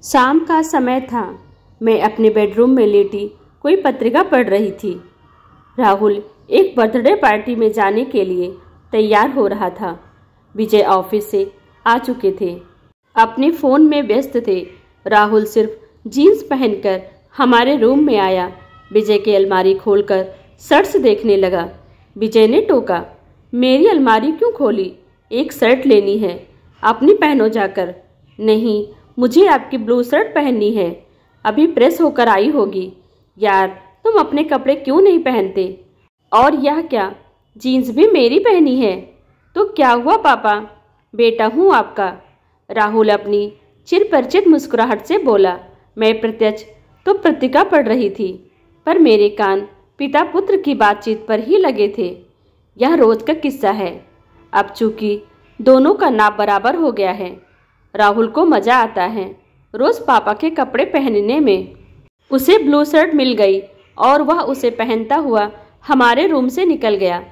शाम का समय था। मैं अपने बेडरूम में लेटी कोई पत्रिका पढ़ रही थी। राहुल एक बर्थडे पार्टी में जाने के लिए तैयार हो रहा था। विजय ऑफिस से आ चुके थे, अपने फ़ोन में व्यस्त थे। राहुल सिर्फ जीन्स पहनकर हमारे रूम में आया। विजय की अलमारी खोलकर शर्ट्स देखने लगा। विजय ने टोका, मेरी अलमारी क्यों खोली? एक शर्ट लेनी है, अपनी पहनो जाकर। नहीं, मुझे आपकी ब्लू शर्ट पहननी है, अभी प्रेस होकर आई होगी। यार, तुम अपने कपड़े क्यों नहीं पहनते? और यह क्या, जीन्स भी मेरी पहनी है? तो क्या हुआ पापा, बेटा हूँ आपका। राहुल अपनी चिरपरिचित मुस्कुराहट से बोला। मैं प्रत्यक्ष तो पत्रिका पढ़ रही थी, पर मेरे कान पिता पुत्र की बातचीत पर ही लगे थे। यह रोज का किस्सा है। अब चूंकि दोनों का नाप बराबर हो गया है, राहुल को मजा आता है रोज पापा के कपड़े पहनने में। उसे ब्लू शर्ट मिल गई और वह उसे पहनता हुआ हमारे रूम से निकल गया।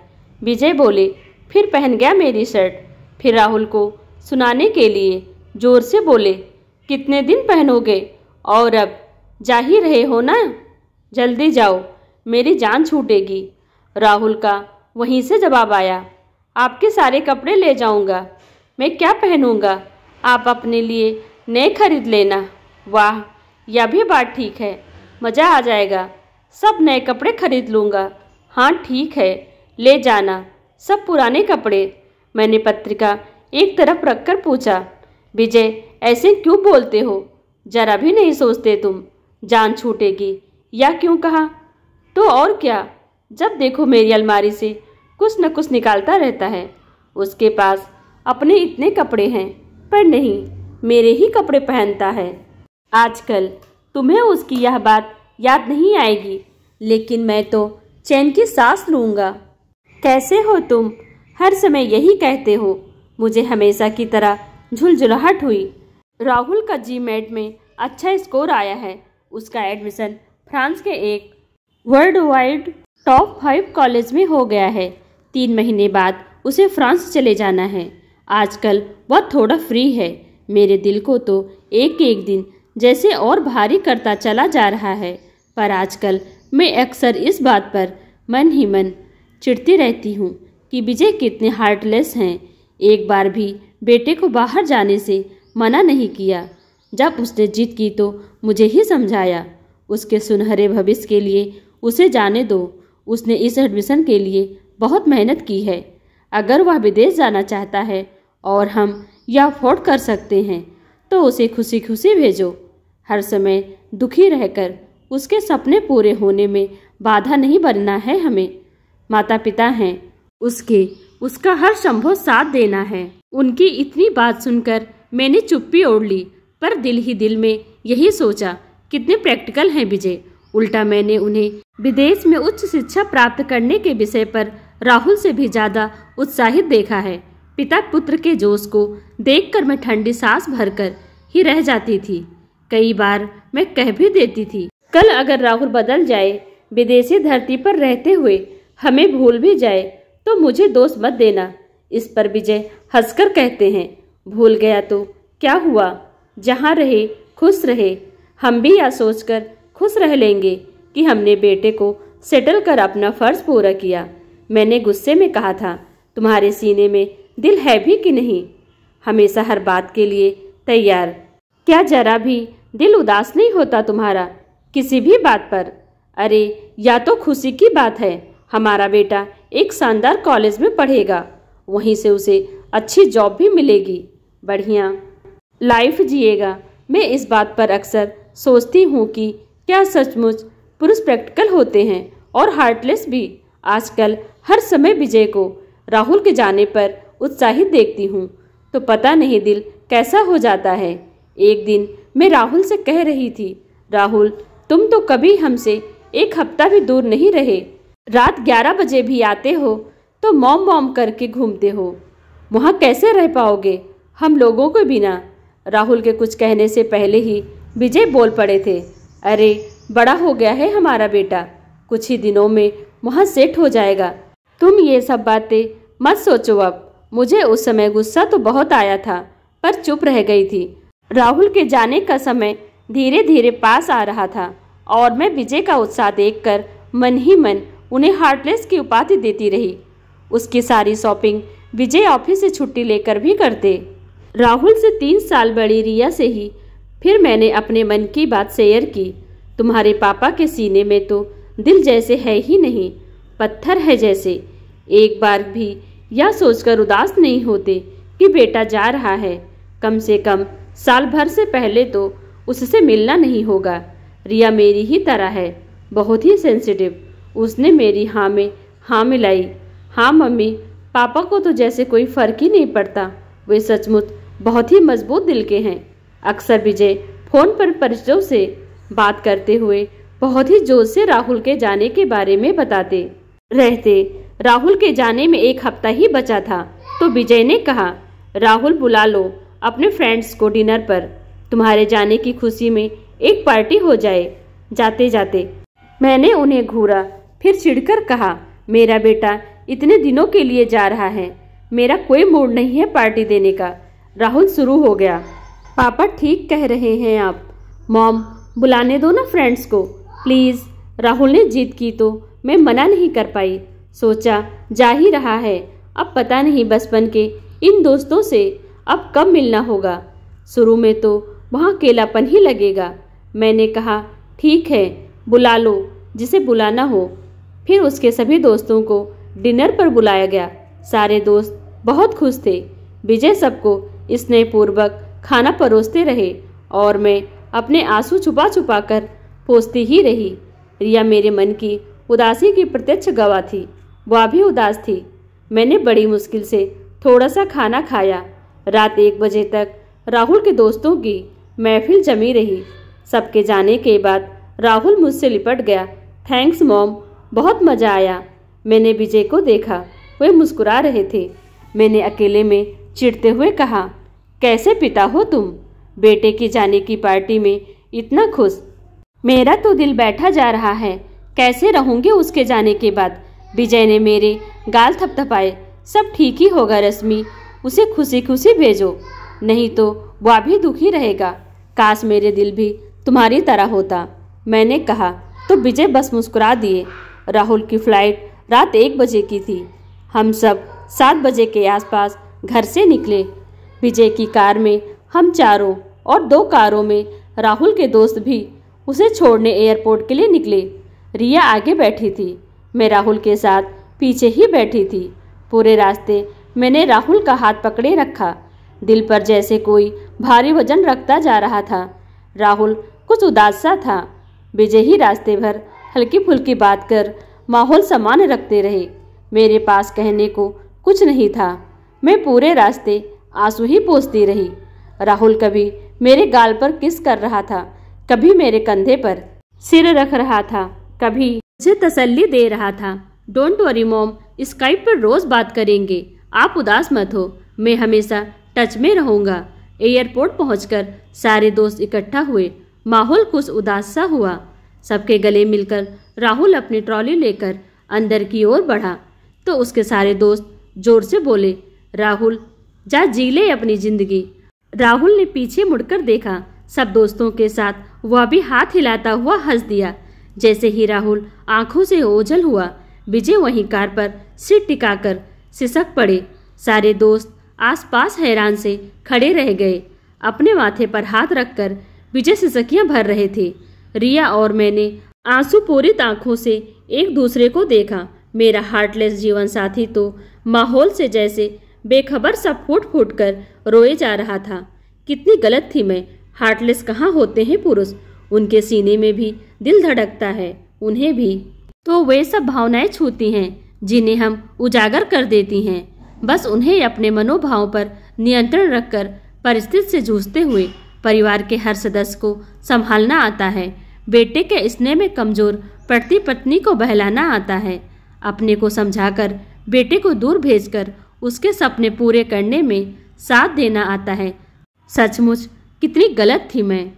विजय बोले, फिर पहन गया मेरी शर्ट। फिर राहुल को सुनाने के लिए जोर से बोले, कितने दिन पहनोगे? और अब जा ही रहे हो ना, जल्दी जाओ, मेरी जान छूटेगी। राहुल का वहीं से जवाब आया, आपके सारे कपड़े ले जाऊंगा, मैं क्या पहनूंगा? आप अपने लिए नए खरीद लेना। वाह, यह भी बात ठीक है, मज़ा आ जाएगा, सब नए कपड़े खरीद लूँगा। हाँ ठीक है, ले जाना सब पुराने कपड़े। मैंने पत्रिका एक तरफ रखकर पूछा, विजय ऐसे क्यों बोलते हो? जरा भी नहीं सोचते तुम जान छूटेगी? या क्यों कहा तो और क्या, जब देखो मेरी अलमारी से कुछ न कुछ निकालता रहता है। उसके पास अपने इतने कपड़े हैं, पर नहीं, मेरे ही कपड़े पहनता है। आजकल तुम्हें उसकी यह बात याद नहीं आएगी, लेकिन मैं तो चैन की सांस लूँगा। कैसे हो तुम? हर समय यही कहते हो। मुझे हमेशा की तरह झुलझुलाहट हुई। राहुल का जीमेट में अच्छा स्कोर आया है। उसका एडमिशन फ्रांस के एक वर्ल्ड वाइड टॉप 5 कॉलेज में हो गया है। 3 महीने बाद उसे फ्रांस चले जाना है। आजकल वह थोड़ा फ्री है। मेरे दिल को तो एक एक दिन जैसे और भारी करता चला जा रहा है। पर आजकल मैं अक्सर इस बात पर मन ही मन चिढ़ती रहती हूँ कि विजय कितने हार्टलेस हैं। एक बार भी बेटे को बाहर जाने से मना नहीं किया। जब उसने जिद की तो मुझे ही समझाया। उसके सुनहरे भविष्य के लिए उसे जाने दो। उसने इस एडमिशन के लिए बहुत मेहनत की है। अगर वह विदेश जाना चाहता है और हम यह अफोर्ड कर सकते हैं, तो उसे खुशी खुशी भेजो। हर समय दुखी रहकर उसके सपने पूरे होने में बाधा नहीं बनना है हमें। माता पिता हैं उसका हर संभव साथ देना है। उनकी इतनी बात सुनकर मैंने चुप्पी ओढ़ ली, पर दिल ही दिल में यही सोचा, कितने प्रैक्टिकल हैं विजय। उल्टा मैंने उन्हें विदेश में उच्च शिक्षा प्राप्त करने के विषय पर राहुल से भी ज्यादा उत्साहित देखा है। पिता पुत्र के जोश को देखकर मैं ठंडी सांस भरकर ही रह जाती थी। कई बार मैं कह भी देती थी, कल अगर राहुल बदल जाए, विदेशी धरती पर रहते हुए हमें भूल भी जाए, तो मुझे दोष मत देना। इस पर विजय हंसकर कहते हैं, भूल गया तो क्या हुआ, जहाँ रहे खुश रहे। हम भी यह सोचकर खुश रह लेंगे कि हमने बेटे को सेटल कर अपना फर्ज पूरा किया। मैंने गुस्से में कहा था, तुम्हारे सीने में दिल है भी कि नहीं? हमेशा हर बात के लिए तैयार। क्या जरा भी दिल उदास नहीं होता तुम्हारा किसी भी बात पर? अरे, या तो खुशी की बात है, हमारा बेटा एक शानदार कॉलेज में पढ़ेगा, वहीं से उसे अच्छी जॉब भी मिलेगी, बढ़िया लाइफ जिएगा। मैं इस बात पर अक्सर सोचती हूँ कि क्या सचमुच पुरुष प्रैक्टिकल होते हैं और हार्टलेस भी? आजकल हर समय विजय को राहुल के जाने पर उत्साहित देखती हूँ तो पता नहीं दिल कैसा हो जाता है। एक दिन मैं राहुल से कह रही थी, राहुल तुम तो कभी हमसे एक हफ्ता भी दूर नहीं रहे। रात 11 बजे भी आते हो तो मॉम मॉम करके घूमते हो। वहाँ कैसे रह पाओगे हम लोगों के बिना? राहुल के कुछ कहने से पहले ही विजय बोल पड़े थे, अरे बड़ा हो गया है हमारा बेटा, कुछ ही दिनों में वहाँ सेट हो जाएगा। तुम ये सब बातें मत सोचो अब। मुझे उस समय गुस्सा तो बहुत आया था, पर चुप रह गई थी। राहुल के जाने का समय धीरे धीरे पास आ रहा था और मैं विजय का उत्साह देखकर मन ही मन उन्हें हार्टलेस की उपाधि देती रही। उसकी सारी शॉपिंग विजय ऑफिस से छुट्टी लेकर भी करते। राहुल से 3 साल बड़ी रिया से ही फिर मैंने अपने मन की बात शेयर की। तुम्हारे पापा के सीने में तो दिल जैसे है ही नहीं, पत्थर है जैसे। एक बार भी यह सोचकर उदास नहीं होते कि बेटा जा रहा है। कम से कम साल भर से पहले तो उससे मिलना नहीं होगा। रिया मेरी ही तरह है, बहुत ही सेंसिटिव। उसने मेरी हाँ में हाँ मिलाई। हाँ मम्मी, पापा को तो जैसे कोई फर्क ही नहीं पड़ता। वे सचमुच बहुत ही मजबूत दिल के हैं। अक्सर विजय फोन पर परिचितों से बात करते हुए बहुत ही जोश से राहुल के जाने के बारे में बताते रहते। राहुल के जाने में 1 हफ्ता ही बचा था तो विजय ने कहा, राहुल बुला लो अपने फ्रेंड्स को डिनर पर। तुम्हारे जाने की खुशी में एक पार्टी हो जाए। जाते जाते मैंने उन्हें घूरा, फिर चिढ़कर कहा, मेरा बेटा इतने दिनों के लिए जा रहा है, मेरा कोई मूड नहीं है पार्टी देने का। राहुल शुरू हो गया, पापा ठीक कह रहे हैं आप। मॉम बुलाने दो ना फ्रेंड्स को प्लीज़। राहुल ने जिद की तो मैं मना नहीं कर पाई। सोचा जा ही रहा है, अब पता नहीं बचपन के इन दोस्तों से अब कब मिलना होगा। शुरू में तो वहाँ अकेलापन ही लगेगा। मैंने कहा ठीक है, बुला लो जिसे बुलाना हो। फिर उसके सभी दोस्तों को डिनर पर बुलाया गया। सारे दोस्त बहुत खुश थे। विजय सबको स्नेहपूर्वक खाना परोसते रहे और मैं अपने आंसू छुपा छुपा कर पोंछती ही रही। रिया मेरे मन की उदासी की प्रत्यक्ष गवाह थी। वह भी उदास थी। मैंने बड़ी मुश्किल से थोड़ा सा खाना खाया। रात 1 बजे तक राहुल के दोस्तों की महफिल जमी रही। सबके जाने के बाद राहुल मुझसे लिपट गया। थैंक्स मॉम, बहुत मज़ा आया। मैंने विजय को देखा, वे मुस्कुरा रहे थे। मैंने अकेले में चिढ़ते हुए कहा, कैसे पिता हो तुम, बेटे की जाने की पार्टी में इतना खुश। मेरा तो दिल बैठा जा रहा है, कैसे रहूंगी उसके जाने के बाद। विजय ने मेरे गाल थपथपाए। सब ठीक ही होगा रश्मि, उसे खुशी खुशी भेजो, नहीं तो वह भी दुखी रहेगा। काश मेरे दिल भी तुम्हारी तरह होता, मैंने कहा तो विजय बस मुस्कुरा दिए। राहुल की फ्लाइट रात 1 बजे की थी। हम सब 7 बजे के आसपास घर से निकले। विजय की कार में हम चारों और 2 कारों में राहुल के दोस्त भी उसे छोड़ने एयरपोर्ट के लिए निकले। रिया आगे बैठी थी, मैं राहुल के साथ पीछे ही बैठी थी। पूरे रास्ते मैंने राहुल का हाथ पकड़े रखा। दिल पर जैसे कोई भारी वजन रखता जा रहा था। राहुल कुछ उदास सा था। विजय ही रास्ते भर हल्की फुल्की बात कर माहौल सामान्य रखते रहे। मेरे पास कहने को कुछ नहीं था। मैं पूरे रास्ते आंसू ही पोंछती रही। राहुल कभी मेरे गाल पर किस कर रहा था, कभी मेरे कंधे पर सिर रख रहा था, कभी मुझे तसल्ली दे रहा था। डोंट वरी मॉम, स्काइप पर रोज बात करेंगे, आप उदास मत हो, मैं हमेशा टच में रहूंगा। एयरपोर्ट पहुंचकर सारे दोस्त इकट्ठा हुए। माहौल कुछ उदास सा हुआ। सबके गले मिलकर राहुल अपनी ट्रॉली लेकर अंदर की ओर बढ़ा तो उसके सारे दोस्त जोर से बोले, राहुल जा जी ले अपनी जिंदगी। राहुल ने पीछे मुड़कर देखा। सब दोस्तों के साथ वह भी हाथ हिलाता हुआ हंस दिया। जैसे ही राहुल आंखों से ओझल हुआ, विजय वहीं कार पर सिर टिकाकर सिसक पड़े। सारे दोस्त आसपास हैरान से खड़े रह गए। अपने माथे पर हाथ रखकर विजय सिसकियां भर रहे थे। रिया और मैंने आंसू पूरित आंखों से एक दूसरे को देखा। मेरा हार्टलेस जीवन साथी तो माहौल से जैसे बेखबर सा फूट फूट कर रोए जा रहा था। कितनी गलत थी मैं। हार्टलेस कहाँ होते हैं पुरुष, उनके सीने में भी दिल धड़कता है। उन्हें भी तो वे सब भावनाएं छूती हैं जिन्हें हम उजागर कर देती हैं। बस उन्हें अपने मनोभाव पर नियंत्रण रखकर परिस्थिति से जूझते हुए परिवार के हर सदस्य को संभालना आता है। बेटे के स्नेह में कमजोर पड़ती पत्नी को बहलाना आता है। अपने को समझाकर बेटे को दूर भेजकर उसके सपने पूरे करने में साथ देना आता है। सचमुच कितनी गलत थी मैं।